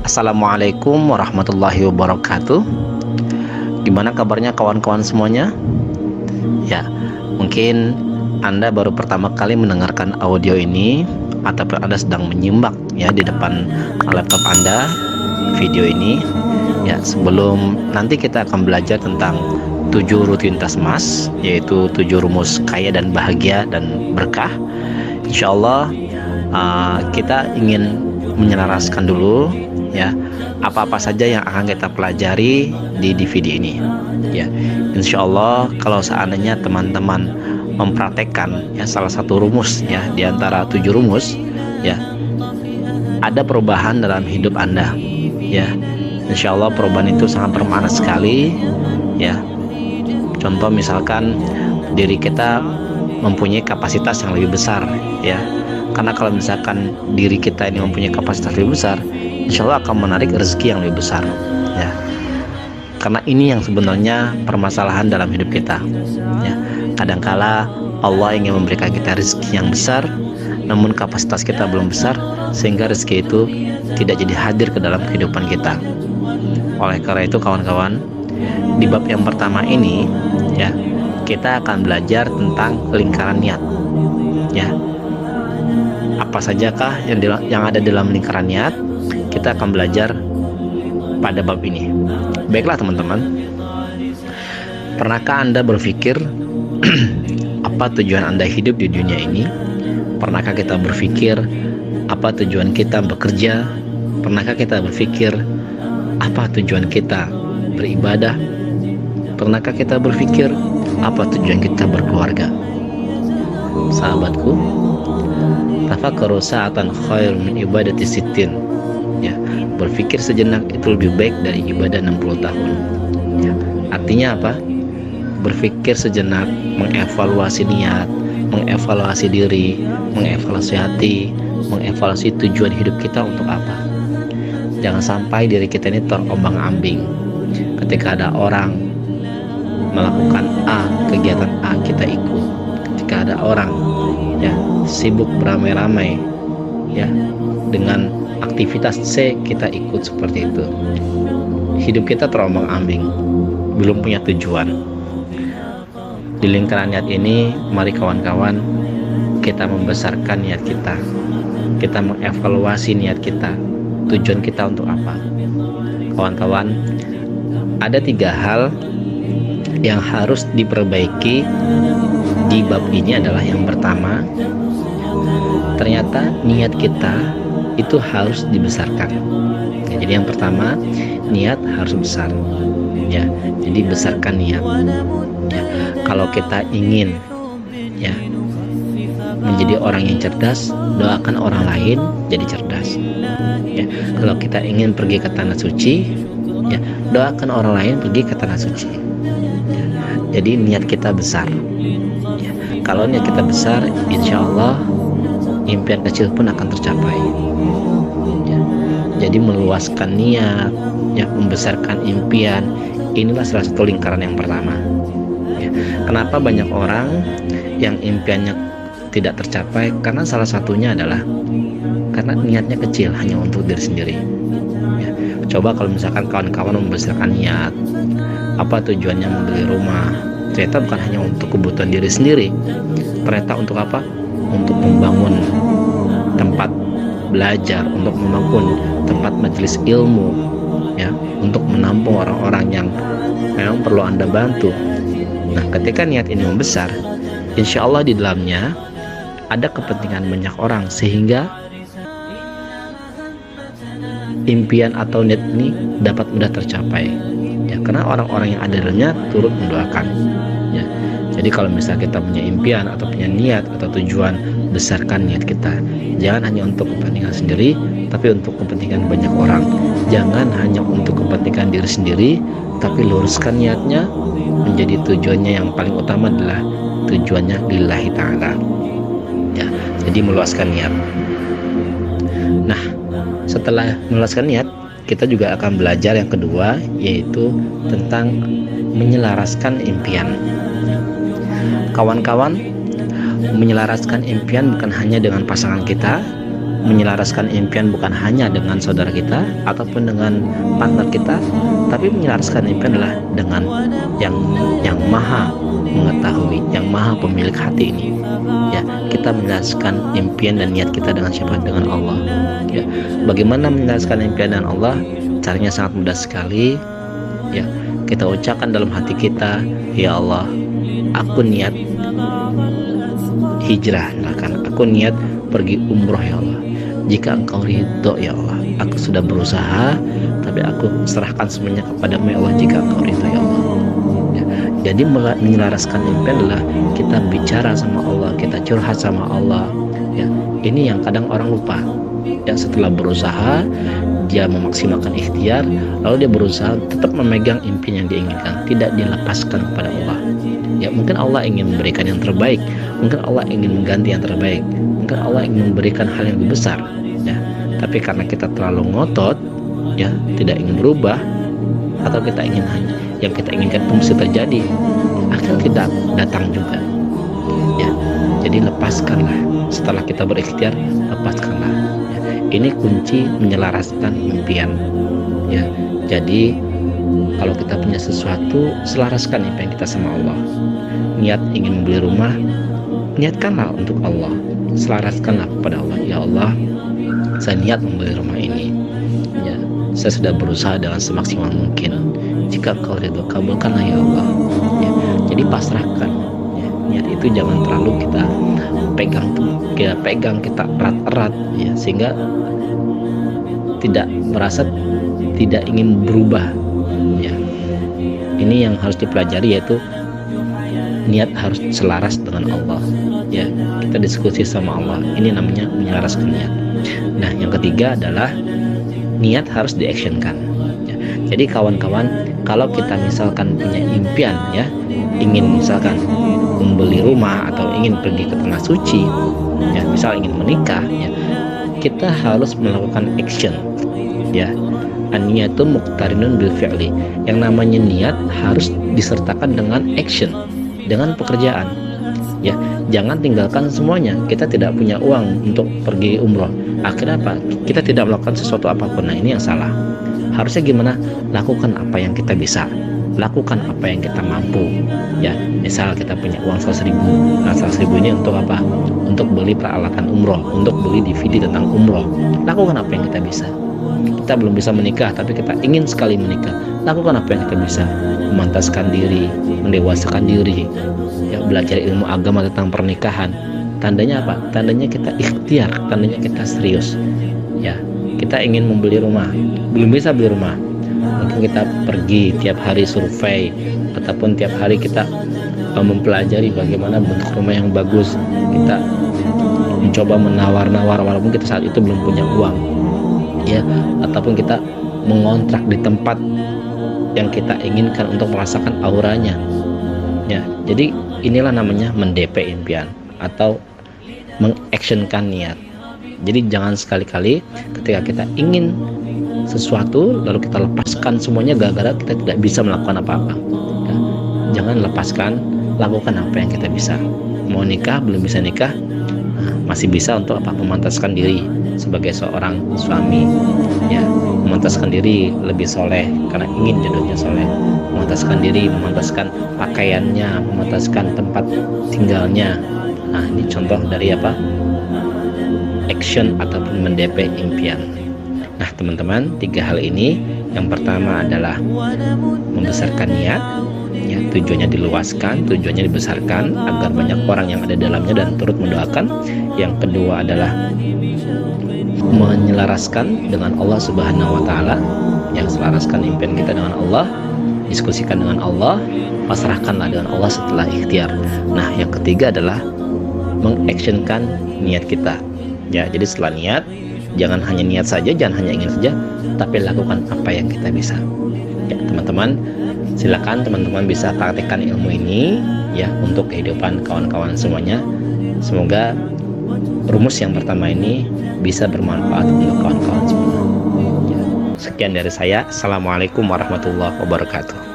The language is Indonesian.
Assalamualaikum warahmatullahi wabarakatuh. Gimana kabarnya kawan-kawan semuanya? Ya, mungkin Anda baru pertama kali mendengarkan audio ini, ataupun Anda sedang menyimak ya di depan laptop Anda video ini. Ya, sebelum nanti kita akan belajar tentang 7 rutinitas emas, yaitu 7 rumus kaya dan bahagia dan berkah. Insya Allah kita ingin menyelaraskan dulu ya apa-apa saja yang akan kita pelajari di DVD ini ya. Insya Allah kalau seandainya teman-teman mempraktekkan ya salah satu rumus ya di antara 7 rumus ya, ada perubahan dalam hidup Anda ya. Insya Allah perubahan itu sangat bermakna sekali ya. Contoh misalkan diri kita mempunyai kapasitas yang lebih besar ya. Karena kalau misalkan diri kita ini mempunyai kapasitas lebih besar, insya Allah akan menarik rezeki yang lebih besar ya. Karena ini yang sebenarnya permasalahan dalam hidup kita ya. Kadangkala Allah ingin memberikan kita rezeki yang besar, namun kapasitas kita belum besar, sehingga rezeki itu tidak jadi hadir ke dalam kehidupan kita. Oleh karena itu kawan-kawan, di bab yang pertama ini ya, kita akan belajar tentang lingkaran niat ya. Apa sajakah yang ada dalam lingkaran niat, kita akan belajar pada bab ini. Baiklah teman-teman, pernahkah Anda berpikir apa tujuan Anda hidup di dunia ini? Pernahkah kita berpikir apa tujuan kita bekerja? Pernahkah kita berpikir apa tujuan kita beribadah? Pernahkah kita berpikir apa tujuan kita berkeluarga? Sahabatku, tafakkaru sa'atan khair min ibadati sittin ya. Berpikir sejenak itu lebih baik dari ibadah 60 tahun ya. Artinya apa? Berpikir sejenak, mengevaluasi niat, mengevaluasi diri, mengevaluasi hati, mengevaluasi tujuan hidup kita untuk apa. Jangan sampai diri kita ini terombang-ambing. Ketika ada orang melakukan A, kegiatan A kita ikut. Ketika ada orang ya sibuk beramai-ramai ya dengan aktivitas C, kita ikut seperti itu. Hidup kita terombang-ambing, belum punya tujuan. Di lingkaran niat ini, mari kawan-kawan kita membesarkan niat kita. Kita mengevaluasi niat kita, tujuan kita untuk apa. Kawan-kawan, ada 3 hal yang harus diperbaiki di bab ini. Adalah yang pertama, ternyata niat kita itu harus dibesarkan ya. Jadi yang pertama, niat harus besar ya. Jadi besarkan niat ya. Kalau kita ingin ya menjadi orang yang cerdas, doakan orang lain jadi cerdas ya. Kalau kita ingin pergi ke tanah suci ya, doakan orang lain pergi ke tanah suci ya. Jadi niat kita besar ya. Kalau niat kita besar, insya Allah impian kecil pun akan tercapai ya. Jadi meluaskan niat ya, membesarkan impian, inilah salah satu lingkaran yang pertama ya. Kenapa banyak orang yang impiannya tidak tercapai? Karena salah satunya adalah karena niatnya kecil, hanya untuk diri sendiri ya. Coba kalau misalkan kawan-kawan membesarkan niat, apa tujuannya membeli rumah, ternyata bukan hanya untuk kebutuhan diri sendiri, ternyata untuk apa? Untuk membangun tempat belajar, untuk membangun tempat majelis ilmu ya, untuk menampung orang-orang yang memang perlu Anda bantu. Nah, ketika niat ini membesar, insya Allah di dalamnya ada kepentingan banyak orang, sehingga impian atau niat ini dapat mudah tercapai ya, karena orang-orang yang ada di dalamnya turut mendoakan ya. Jadi kalau misalnya kita punya impian atau punya niat atau tujuan, besarkan niat kita. Jangan hanya untuk kepentingan sendiri, tapi untuk kepentingan banyak orang. Jangan hanya untuk kepentingan diri sendiri, tapi luruskan niatnya menjadi tujuannya yang paling utama adalah tujuannya lillahi ta'ala ya. Jadi meluaskan niat. Nah, setelah meluaskan niat, kita juga akan belajar yang kedua, yaitu tentang menyelaraskan impian. Kawan-kawan, menyelaraskan impian bukan hanya dengan pasangan kita, menyelaraskan impian bukan hanya dengan saudara kita ataupun dengan partner kita, tapi menyelaraskan impian adalah dengan yang maha mengetahui, yang maha pemilik hati ini. Ya, kita menyelaraskan impian dan niat kita dengan siapa? Dengan Allah. Ya, bagaimana menyelaraskan impian dengan Allah? Caranya sangat mudah sekali. Ya, kita ucapkan dalam hati kita, ya Allah, aku niat hijrah, misalkan aku niat pergi umroh ya Allah. Jika engkau ridho ya Allah, aku sudah berusaha, tapi aku serahkan semuanya kepadamu ya Allah, jika engkau ridho ya Allah. Ya, jadi menyelaraskan impian adalah kita bicara sama Allah, kita curhat sama Allah. Ya, ini yang kadang orang lupa. Ya, setelah berusaha dia memaksimalkan ikhtiar, lalu dia berusaha tetap memegang impian yang diinginkan, tidak dilepaskan kepada Allah. Ya, mungkin Allah ingin memberikan yang terbaik, mungkin Allah ingin mengganti yang terbaik, mungkin Allah ingin memberikan hal yang lebih besar. Ya, tapi karena kita terlalu ngotot, ya, tidak ingin berubah, atau kita ingin hanya yang kita inginkan itu mesti terjadi, akan tidak datang juga. Ya, jadi lepaskanlah. Setelah kita berikhtiar, lepaskanlah. Ya, ini kunci menyelaraskan impian. Ya, jadi kalau kita punya sesuatu, selaraskan impian kita sama Allah. Niat ingin membeli rumah, niatkanlah untuk Allah, selaraskanlah kepada Allah. Ya Allah, saya niat membeli rumah ini. Ya, saya sudah berusaha dengan semaksimal mungkin. Jika Kau ridho, kabulkanlah ya Allah. Ya, jadi pasrahkan. Ya, niat itu jangan terlalu kita pegang, kita erat-erat, ya, sehingga tidak merasa tidak ingin berubah. Ya, ini yang harus dipelajari, yaitu niat harus selaras dengan Allah. Ya, kita diskusi sama Allah, ini namanya menyelaraskan niat. Nah, yang ketiga adalah niat harus diactionkan. Ya, jadi kawan-kawan, kalau kita misalkan punya impian, ya, ingin misalkan membeli rumah atau ingin pergi ke tanah suci, ya, misal ingin menikah, ya, kita harus melakukan action. Ya, an-niyatu muqtarinun bil fi'li. Yang namanya niat harus disertakan dengan action, dengan pekerjaan. Ya, jangan tinggalkan semuanya. Kita tidak punya uang untuk pergi umroh, akhirnya apa? Kita tidak melakukan sesuatu apapun. Nah, ini yang salah. Harusnya gimana? Lakukan apa yang kita bisa, lakukan apa yang kita mampu. Ya, misal kita punya uang 100.000. Nah, 100.000 ini untuk apa? Untuk beli peralatan umroh, untuk beli DVD tentang umroh. Lakukan apa yang kita bisa. Kita belum bisa menikah, tapi kita ingin sekali menikah. Lakukan apa yang kita bisa. Memantaskan diri, mendewasakan diri, ya, belajar ilmu agama tentang pernikahan. Tandanya apa? Tandanya kita ikhtiar, tandanya kita serius. Ya, kita ingin membeli rumah, belum bisa beli rumah. Mungkin kita pergi tiap hari survei, ataupun tiap hari kita mempelajari bagaimana bentuk rumah yang bagus. Kita mencoba menawar-nawar walaupun kita saat itu belum punya uang. Ya, ataupun kita mengontrak di tempat yang kita inginkan untuk merasakan auranya. Ya, jadi inilah namanya mendp impian atau mengactionkan niat. Jadi jangan sekali-kali ketika kita ingin sesuatu lalu kita lepaskan semuanya gara-gara kita tidak bisa melakukan apa-apa. Ya, jangan lepaskan, lakukan apa yang kita bisa. Mau nikah, belum bisa nikah, nah, masih bisa untuk apa? Memantaskan diri sebagai seorang suami. Ya, memantaskan diri lebih soleh karena ingin jodohnya soleh. Memantaskan diri, memantaskan pakaiannya, memantaskan tempat tinggalnya. Nah, ini contoh dari apa? Action ataupun mendp impian. Nah, teman-teman, 3 hal ini, yang pertama adalah membesarkan niat, ya, tujuannya diluaskan, tujuannya dibesarkan agar banyak orang yang ada dalamnya dan turut mendoakan. Yang kedua adalah menyelaraskan dengan Allah Subhanahu wa taala, yang selaraskan impian kita dengan Allah, diskusikan dengan Allah, pasrahkanlah dengan Allah setelah ikhtiar. Nah, yang ketiga adalah mengactionkan niat kita. Ya, jadi setelah niat, jangan hanya niat saja, jangan hanya ingin saja, tapi lakukan apa yang kita bisa. Ya, teman-teman, silakan teman-teman bisa praktekkan ilmu ini, ya, untuk kehidupan kawan-kawan semuanya. Semoga rumus yang pertama ini bisa bermanfaat untuk kawan-kawan semua. Ya, sekian dari saya. Assalamualaikum warahmatullahi wabarakatuh.